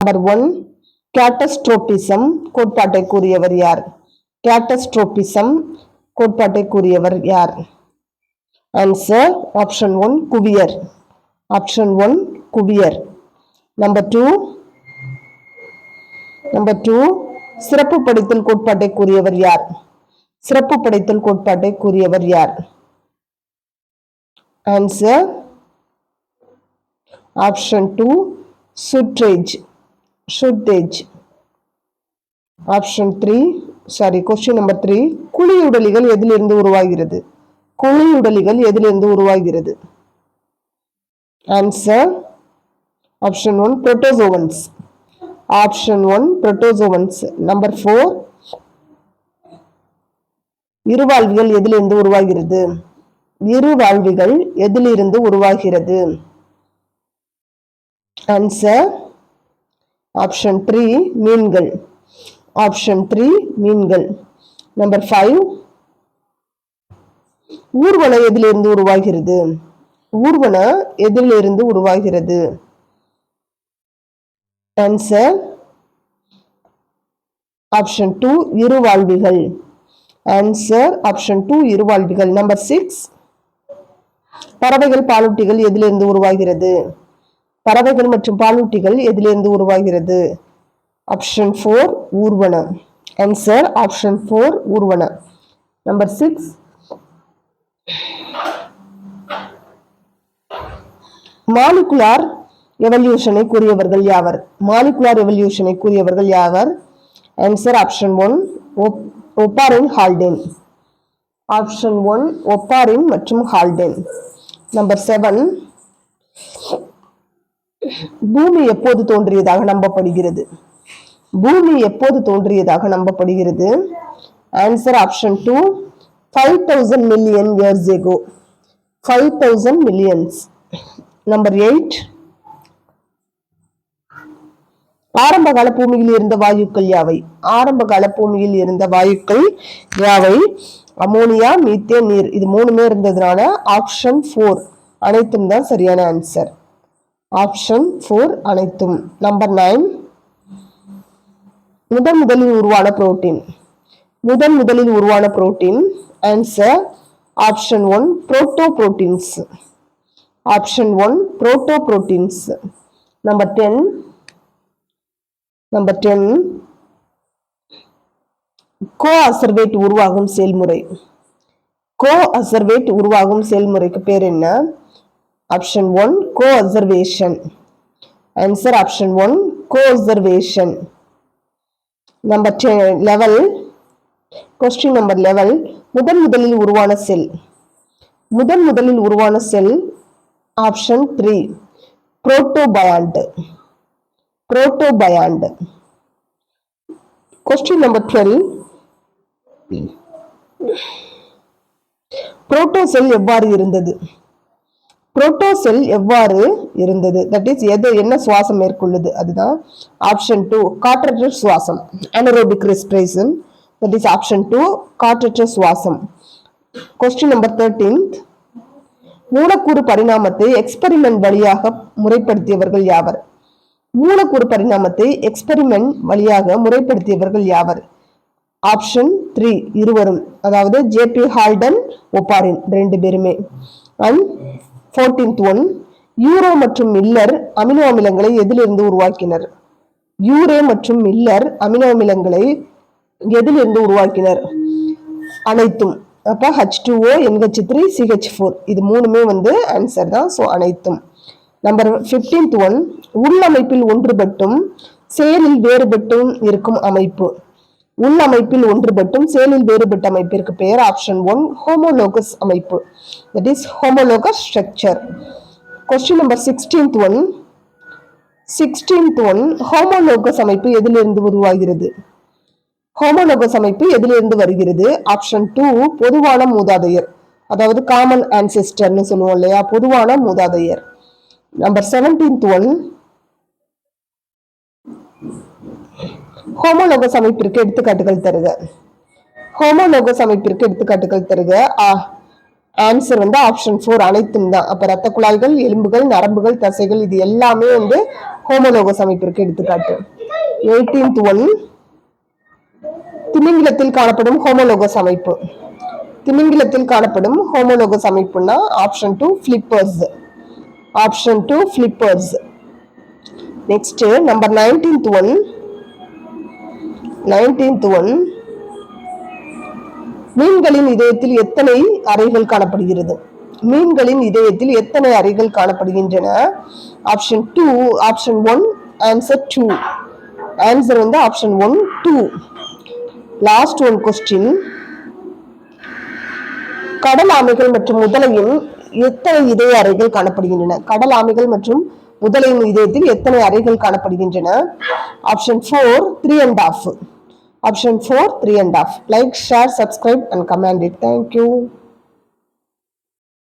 Number 1 கேட்டஸ்ட்ரோபிசம் கோட்பாட்டை கூறியவர் யார்? கேட்டஸ்ட்ரோபிசம் கோட்பாட்டை கூறியவர் யார்? Answer option 1 queer. Option 1 queer. Number 2 சிறப்பு படைத்தல் கோட்பாட்டை கூறியவர் யார்? சிறப்பு படைத்தல் கோட்பாட்டை கூறியவர் யார்? ஆன்சர் ஆப்ஷன் 2 சுட்ரேஜ். ஆப்ஷன் 3 கொஸ்டின் நம்பர் 3 குழியுடலிகள் எதிலிருந்து உருவாகிறது? குழியுடலிகள் எதிலிருந்து உருவாகிறது? Answer option 1 protozoans. Option 1 protozoans. Number 4 இருவாழ்விகள் எதிலிருந்து உருவாகிறது? இருவாழ்விகள் எதிலிருந்து உருவாகிறது? ஆன்சர் ஆப்ஷன் 3 மீன்கள். ஆப்ஷன் 3 மீன்கள். நம்பர் 5 ஊர்வன எதிலிருந்து உருவாகிறது? ஊர்வன எதிலிருந்து உருவாகிறது? ஆன்சர் ஆப்ஷன் 2 இருவாழ்விகள். ஆன்சர் ஆப்ஷன் 2 இருவாழ்விகள். நம்பர் 6 பறவைகள் பாலூட்டிகள் எதிலிருந்து உருவாகிறது? பறவைகள் மற்றும் பாலூட்டிகள் எதிலிருந்து உருவாகிறது? ஆப்ஷன் 4 ஊர்வன. ஆன்சர் ஆப்ஷன் 4 ஊர்வன. நம்பர் 6 மாலிகுலார் எவல்யூஷனை கூறியவர்கள் யாவர்? மாலிகுலார் எவல்யூஷனை கூறியவர்கள் யாவர்? Answer option 1 Oparin Haldane. Option 1 Oparin மற்றும் ஹால்டேன். நம்பர் 7 பூமி எப்போது தோன்றியதாக நம்பப்படுகிறது? பூமி எப்போது தோன்றியதாக நம்பப்படுகிறது? Answer option 2 5000 million years ago. 5000 millions. Number 8 ஆரம்பகால பூமியில் இருந்த வாயுக்கள் யாவை? ஆரம்பகால பூமியில் இருந்த வாயுக்கள் யாவை? அமோனியா, மீத்தேன், நீர். இது மூணுமே இருந்ததுனால ஆப்ஷன் 4 அனைத்தும் தான் சரியான ஆன்சர். ஆப்ஷன் 4 அனைத்தும். நம்பர் 9 முதலில் உருவான புரோட்டீன். முதலில் உருவான protein. Answer option 1 protoproteins. Option 1 protoproteins. Number 10 coacervate உருவாகும் செயல்முறை. கோஅசர்வேட் உருவாகும் செயல்முறைக்கு பேர் என்ன? Option 1 coacervation. Answer option 1 coacervation. Number 11 question number 11 முதலில் உருவான செல். முதலில் உருவான cell option 3 protobiont. Protobiont. Question number 12 protocell எவ்வாறு இருந்தது? புரோட்டோசெல் எவ்வாறு இருந்தது? தட் இஸ் என்ன சுவாசம் மேற்கொள்ளுது? அதுதான் ஆப்ஷன் 2 காற்றற்ற சுவாசம். anaerobic respiration. That is option 2 காற்றற்ற சுவாசம். கொஸ்டின் நம்பர் 13 மூலக்கூறு பரிணாமத்தை எக்ஸ்பெரிமெண்ட் வழியாக முறைப்படுத்தியவர்கள் யாவர்? மூலக்கூறு பரிணாமத்தை எக்ஸ்பெரிமெண்ட் வழியாக முறைப்படுத்தியவர்கள் யாவர்? ஆப்ஷன் 3 இருவரும், அதாவது ஜேபி ஹால்டன், ஒப்பாரின், ரெண்டு பேருமே. அண்ட் 14th ஒன் யூரே மற்றும் மில்லர் அமினோ அமிலங்களை எதிலிருந்து உருவாக்கினர்? யூரே மற்றும் மில்லர் அமினோ அமிலங்களை எதிலிருந்து உருவாக்கினர்? அனைத்தும். அப்ப H2O, NH3, CH4 இது மூணுமே ஆன்சர் தான். ஸோ அனைத்தும். நம்பர் 15th ஒன் உள்ளமைப்பில் ஒன்றுபட்டும் செயலில் வேறுபட்டும் இருக்கும் அமைப்பு. உள்ளமைப்பில் ஒன்றுபட்டும் செயலில் வேறுபட்ட அமைப்பிற்கு பெயர் ஆப்ஷன் 1 ஹோமோலோகஸ் அமைப்பு. That is homologous structure. Question number 16th one homologous அமைப்பு எதிலிருந்து உருவாகிறது? ஹோமோலோகஸ் அமைப்பு எதிலிருந்து வருகிறது? ஆப்ஷன் 2 பொதுவான மூதாதையர், அதாவது காமன் ஆன்செஸ்டர்னு சொல்லுவோம் இல்லையா, பொதுவான மூதாதையர். நம்பர் 17th ஒன் ஹோமோலோகஸ் அமைப்பிற்கு எடுத்துக்காட்டுகள் தருக. ஹோமோலோகஸ் அமைப்பிற்கு எடுத்துக்காட்டுகள் தருக. ஆன்சர் வந்து ஆப்ஷன் 4 அனைத்தும் தான். அப்ப ரத்த குழாய்கள், எலும்புகள், நரம்புகள், தசைகள் இது எல்லாமே வந்து ஹோமோலோகஸ் அமைப்பிற்கு எடுத்துக்காட்டு. 18th ஒன், திமிங்கிலத்தில் காணப்படும் ஹோமோலோகஸ் அமைப்பு. திமிங்கிலத்தில் காணப்படும் ஹோமோலோகஸ் அமைப்புனா option 2 flippers. Option 2 flippers. Next number 19th one. 19th one, மீன்களின் இதயத்தில் எத்தனை அறைகள் காணப்படுகிறது? மீன்களின் இதயத்தில் எத்தனை அறைகள் காணப்படுகின்றன? Option 2, option 1, answer 2. ஆன்சர் வந்து ஆப்ஷன் 1, 2. Last one question. கடல் ஆமைகள் மற்றும் முதலையின் எத்தனை இதய அறைகள் காணப்படுகின்றன? கடல் ஆமைகள் மற்றும் முதலையின் இதயத்தில் எத்தனை அறைகள் காணப்படுகின்றன? Option 4, 3.5. Option 4, 3.5. Like, share, subscribe and comment it. Thank you.